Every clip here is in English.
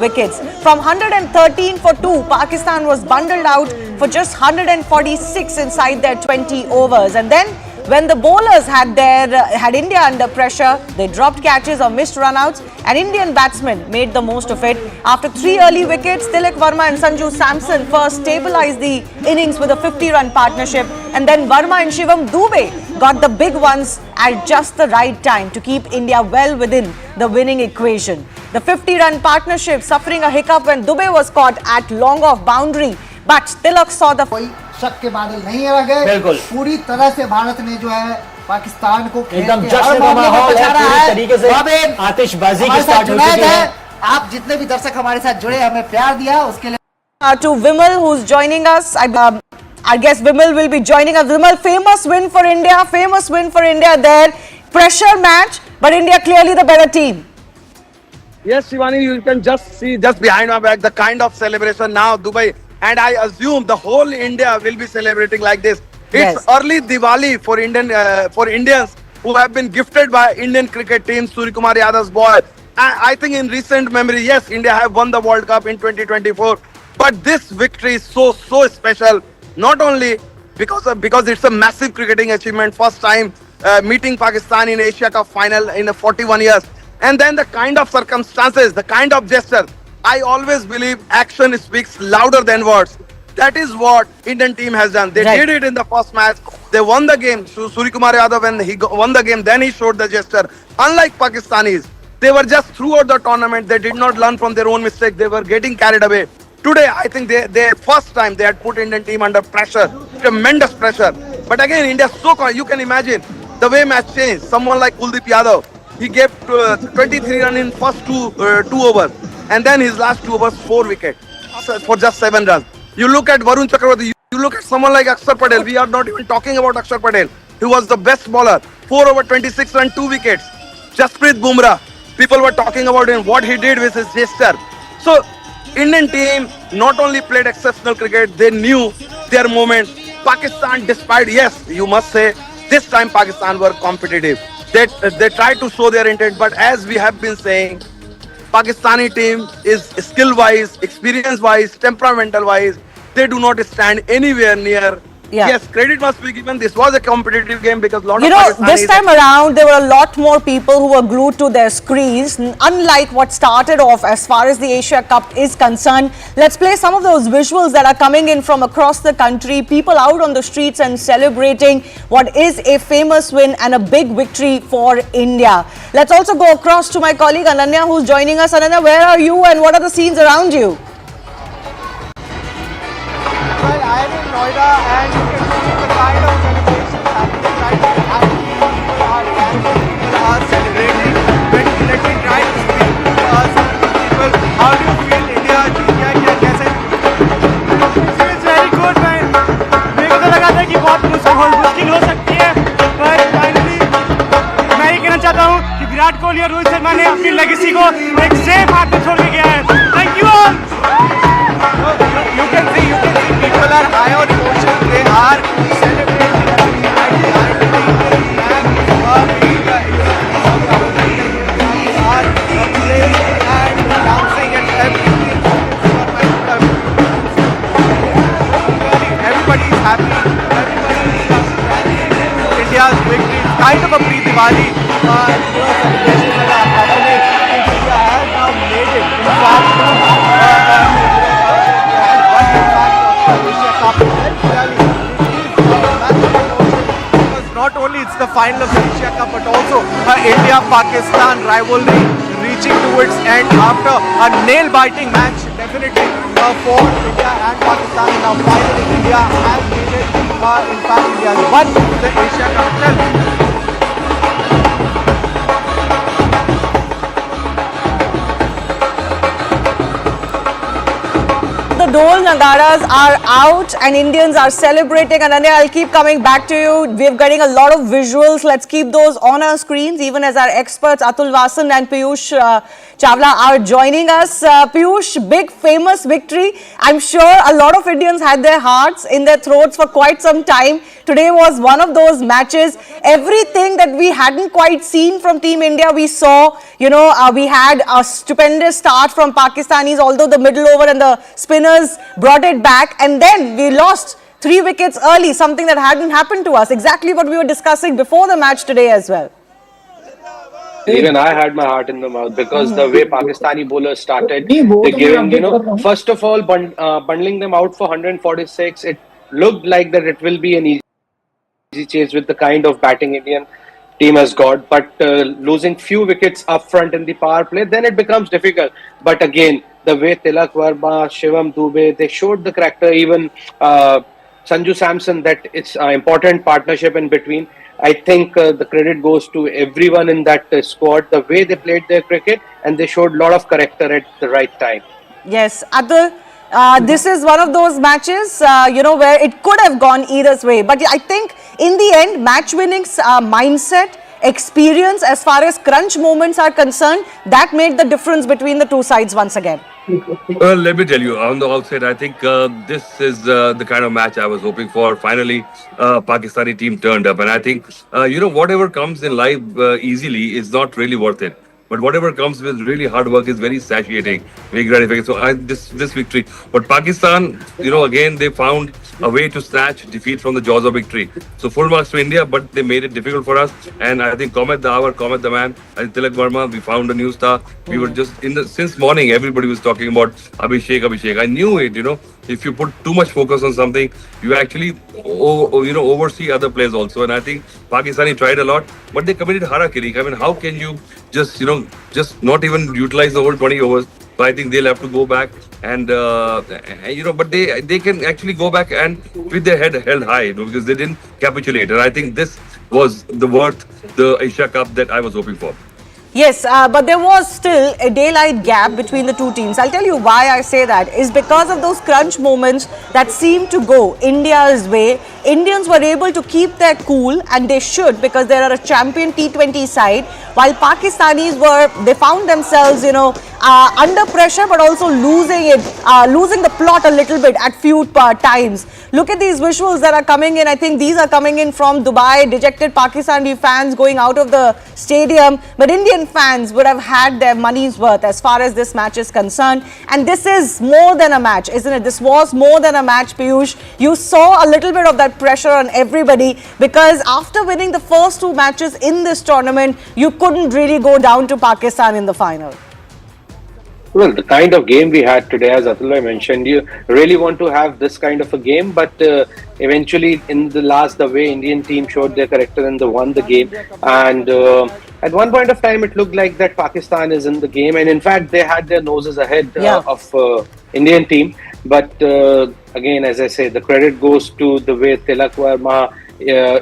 wickets. From 113 for 2, Pakistan was bundled out for just 146 inside their 20 overs. And then when the bowlers had India under pressure, they dropped catches or missed runouts, and Indian batsmen made the most of it. After 3 early wickets, Tilak Verma and Sanju Samson first stabilized the innings with a 50-run partnership, and then Verma and Shivam Dube got the big ones at just the right time to keep India well within the winning equation. The 50-run partnership suffering a hiccup when Dube was caught at long off boundary, but Tilak saw the शक के बादल नहीं रह गए। बिल्कुल पूरी तरह से भारत ने जो है पाकिस्तान को एकदम जश्न का माहौल है, पूरी तरीके से आतिशबाजी की स्टार्ट हो चुकी है। आप जितने भी दर्शक हमारे साथ जुड़े, हमें प्यार दिया, उसके लिए to Vimal, who's joining us. I guess Vimal will be joining us. Vimal, famous win for India there. Pressure match, but India clearly the better team. Yes, Shivani, you can just see just behind my back the kind of celebration now Dubai, and I assume the whole India will be celebrating like this. It's early Diwali for Indians who have been gifted by Indian cricket team, Suryakumar Yadav's boy. I think in recent memory, yes, India have won the World Cup in 2024, but this victory is so special. Not only because it's a massive cricketing achievement, first time meeting Pakistan in Asia Cup final in 41 years. And then the kind of circumstances, the kind of gesture, I always believe action speaks louder than words. That is what Indian team has done. They did it in the first match. They won the game. Suryakumar Yadav, when he won the game, then he showed the gesture. Unlike Pakistanis, they were just throughout the tournament. They did not learn from their own mistake. They were getting carried away. Today, I think they first time they had put Indian team under pressure, tremendous pressure. But again, India you can imagine the way match changed. Someone like Kuldeep Yadav, he gave 23 runs in first two overs, and then his last 2 overs 4 wickets for just 7 runs. You look at Varun Chakravarti, you look at someone like Akshar Patel. We are not even talking about Akshar Patel. He was the best bowler, 4 over 26 runs, 2 wickets. Jasprit Bumrah, people were talking about him, what he did with his gesture. So Indian team not only played exceptional cricket, they knew their moment. Pakistan, despite, yes, you must say, this time Pakistan were competitive. They tried to show their intent, but as we have been saying, Pakistani team is skill-wise, experience-wise, temperamental-wise, they do not stand anywhere near. Yes, credit must be given. This was a competitive game because lot of Pakistanis, this time around there were a lot more people who were glued to their screens, unlike what started off as far as the Asia Cup is concerned. Let's play some of those visuals that are coming in from across the country, people out on the streets and celebrating what is a famous win and a big victory for India. Let's also go across to my colleague Ananya, who's joining us. Ananya, where are you and what are the scenes around you? Well, I am in Noida and you can see the kind of celebrations happening right now. People are dancing, people are celebrating. Let me try to speak to some people. How do you feel India जीत गया? कैसे? It's very good man. मेरे को तो लगा था कि बहुत मुश्किल हो सकती है, पर फाइनली मैं ये कहना चाहता हूँ कि विराट कोहली और रोहित शर्मा ने अपनी लेगेसी को एक सेफ हाथ में छोड़ के गया है. Thank you all. You can see people are high on emotion. They are celebrating dancing and everything. Everybody is happy. India's victory is kind of a pre-Diwali celebration that are happening. India has now made it. In fact, not only it's the final of the Asia Cup, but also India-Pakistan rivalry reaching to its end after a nail-biting match, definitely for India and Pakistan. Now finally India has made it. In fact, India has won the Asia Cup itself. The Dol Nagaras are out and Indians are celebrating. And Ananya, I'll keep coming back to you. We're getting a lot of visuals. Let's keep those on our screens, even as our experts Atul Vasan and Piyush Chawla are joining us. Piyush, big famous victory. I'm sure a lot of Indians had their hearts in their throats for quite some time. Today was one of those matches. Everything that we hadn't quite seen from Team India, we saw. We had a stupendous start from Pakistanis, although the middle over and the spinners brought it back. And then we lost 3 wickets early, something that hadn't happened to us. Exactly what we were discussing before the match today as well. Even I had my heart in the mouth because the way Pakistani bowlers started the game, first of all, bundling them out for 146, it looked like that it will be an easy chase with the kind of batting Indian team has got, but losing few wickets up front in the power play, then it becomes difficult. But again, the way Tilak Verma, Shivam Dube, they showed the character, even Sanju Samson, that it's an important partnership in between. I think the credit goes to everyone in that squad, the way they played their cricket, and they showed a lot of character at the right time. Yes, Atul, this is one of those matches, where it could have gone either way. But I think in the end, match winning mindset, experience as far as crunch moments are concerned, that made the difference between the two sides once again. Well, let me tell you, on the outset, I think this is the kind of match I was hoping for. Finally, Pakistani team turned up. And I think, whatever comes in life easily is not really worth it. But whatever comes with really hard work is very satiating, very gratifying. So this victory. But Pakistan, again, they found a way to snatch defeat from the jaws of victory. So full marks to India, but they made it difficult for us. And I think Comet the hour, Comet the man, I think Tilak Verma, we found a new star. We were just since morning, everybody was talking about Abhishek. I knew it, if you put too much focus on something, you actually, oversee other players also. And I think Pakistani tried a lot, but they committed harakiri. I mean, how can you just not even utilize the whole 20 overs? So I think they'll have to go back and, but they can actually go back and with their head held high, because they didn't capitulate. And I think this was the Asia Cup that I was hoping for. Yes, but there was still a daylight gap between the two teams. I'll tell you why I say that is because of those crunch moments that seemed to go India's way. Indians were able to keep their cool, and they should, because they are a champion T20 side, while Pakistanis they found themselves, under pressure, but also losing the plot a little bit at few times. Look at these visuals that are coming in. I think these are coming in from Dubai. Dejected Pakistani fans going out of the stadium, but Indian fans would have had their money's worth as far as this match is concerned. And this is more than a match, isn't it? This was more than a match, Piyush. You saw a little bit of that pressure on everybody, because after winning the first 2 matches in this tournament, you couldn't really go down to Pakistan in the final. Well, the kind of game we had today, as Atulai mentioned, you really want to have this kind of a game, but eventually in the way Indian team showed their character and they won the game. And at one point of time, it looked like that Pakistan is in the game, and in fact, they had their noses ahead of Indian team. But again, as I say, the credit goes to the way Tilak Verma,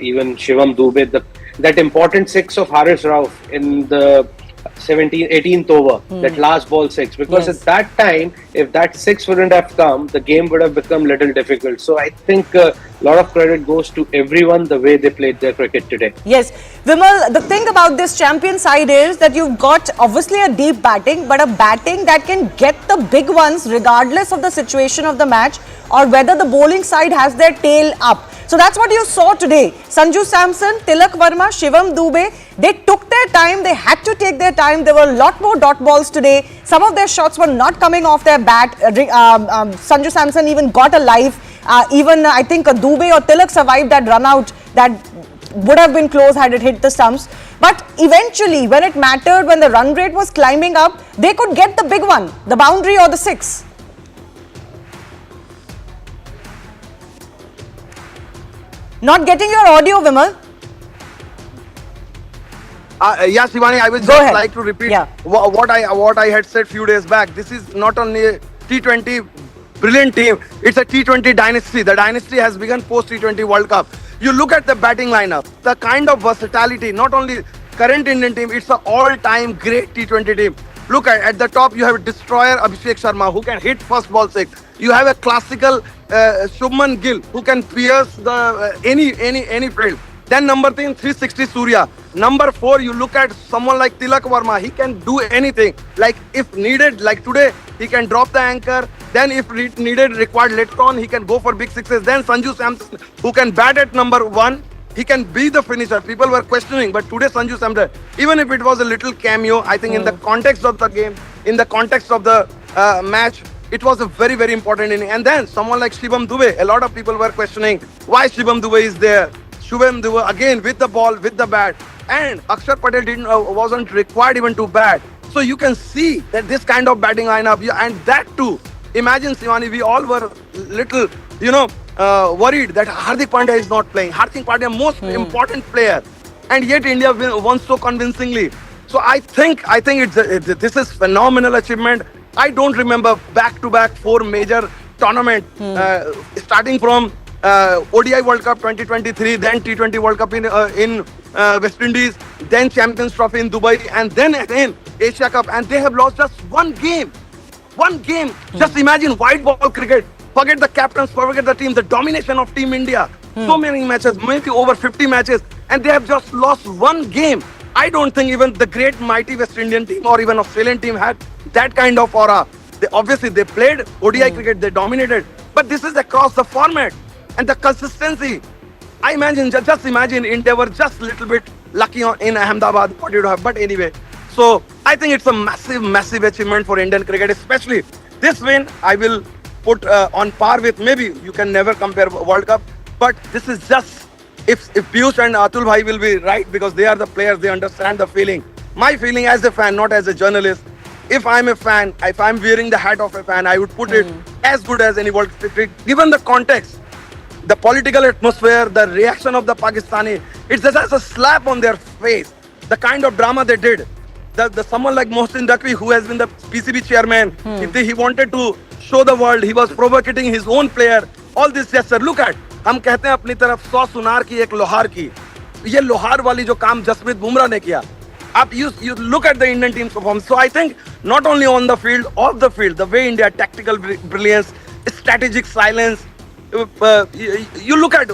even Shivam Dube, that important 6 of Haris Rauf in the 18th over, that last ball 6, because at that time, if that 6 wouldn't have come, the game would have become little difficult. So I think a lot of credit goes to everyone, the way they played their cricket today. Yes, Vimal, the thing about this champion side is that you've got obviously a deep batting, but a batting that can get the big ones regardless of the situation of the match or whether the bowling side has their tail up. So that's what you saw today. Sanju Samson, Tilak Verma, Shivam Dube, they took their time. They had to take their time. There were a lot more dot balls today. Some of their shots were not coming off their bat. Sanju Samson even got a life. I think Dube or Tilak survived that run out that would have been close had it hit the stumps. But eventually, when it mattered, when the run rate was climbing up, they could get the big one, the boundary or the 6. Not getting your audio, Vimal. Yeah, Shivani, I would just like to repeat what I had said few days back. This is not only a T20 brilliant team, it's a T20 dynasty. The dynasty has begun post T20 World Cup. You look at the batting lineup, the kind of versatility, not only current Indian team, it's an all-time great T20 team. Look at the top, you have a destroyer Abhishek Sharma who can hit first ball six. You have a classical Shubman Gill who can pierce the any field. Then number 360 Surya. Number 4, you look at someone like Tilak Varma. He can do anything. Like if needed, like today, he can drop the anchor. Then if needed, required later on, he can go for big sixes. Then Sanju Samson, who can bat at number 1. He can be the finisher. People were questioning, but today Sanju Samson, even if it was a little cameo, I think in the context of the game, in the context of the match, it was a very, very important inning. And then someone like Shivam Dube, a lot of people were questioning why Shivam Dube is there. Shivam Dube again with the ball, with the bat, and Akshar Patel wasn't required even to bat. So you can see that this kind of batting lineup, and that too. Imagine, Shivani, we all were little, worried that Hardik Pandya is not playing. Hardik Pandya, most important player, and yet India won so convincingly. So I think this is phenomenal achievement. I don't remember back-to-back 4 major tournaments, starting from ODI World Cup 2023, then T20 World Cup in West Indies, then Champions Trophy in Dubai, and then again Asia Cup, and they have lost just one game. One game. Just imagine white ball cricket. Forget the captains, forget the team, the domination of Team India. So many matches, maybe over 50 matches, and they have just lost one game. I don't think even the great mighty West Indian team or even Australian team had that kind of aura. Obviously, they played ODI cricket, they dominated, but this is across the format and the consistency. I imagine, just imagine India were just a little bit lucky in Ahmedabad, what you'd have. But anyway, so I think it's a massive, massive achievement for Indian cricket, especially this win. I will put on par with, maybe you can never compare World Cup, but this is just, if Piyush and Atul Bhai will be right, because they are the players, they understand the feeling. My feeling as a fan, not as a journalist, if I'm a fan, if I'm wearing the hat of a fan, I would put it as good as any World Cup cricket, given the context, the political atmosphere, the reaction of the Pakistani. It's just a slap on their face. The kind of drama they did. Someone like Mohsin Dakwi, who has been the PCB chairman, if he wanted to show the world, he was provoking his own player. All this gesture. Look at, हम कहते हैं अपनी तरफ 100 सुनार की एक लोहार की. ये लोहार वाली जो काम जसप्रीत बुमराह ने किया. You look at the Indian team's performance. So I think not only on the field, off the field, the way India tactical brilliance, strategic silence. You look at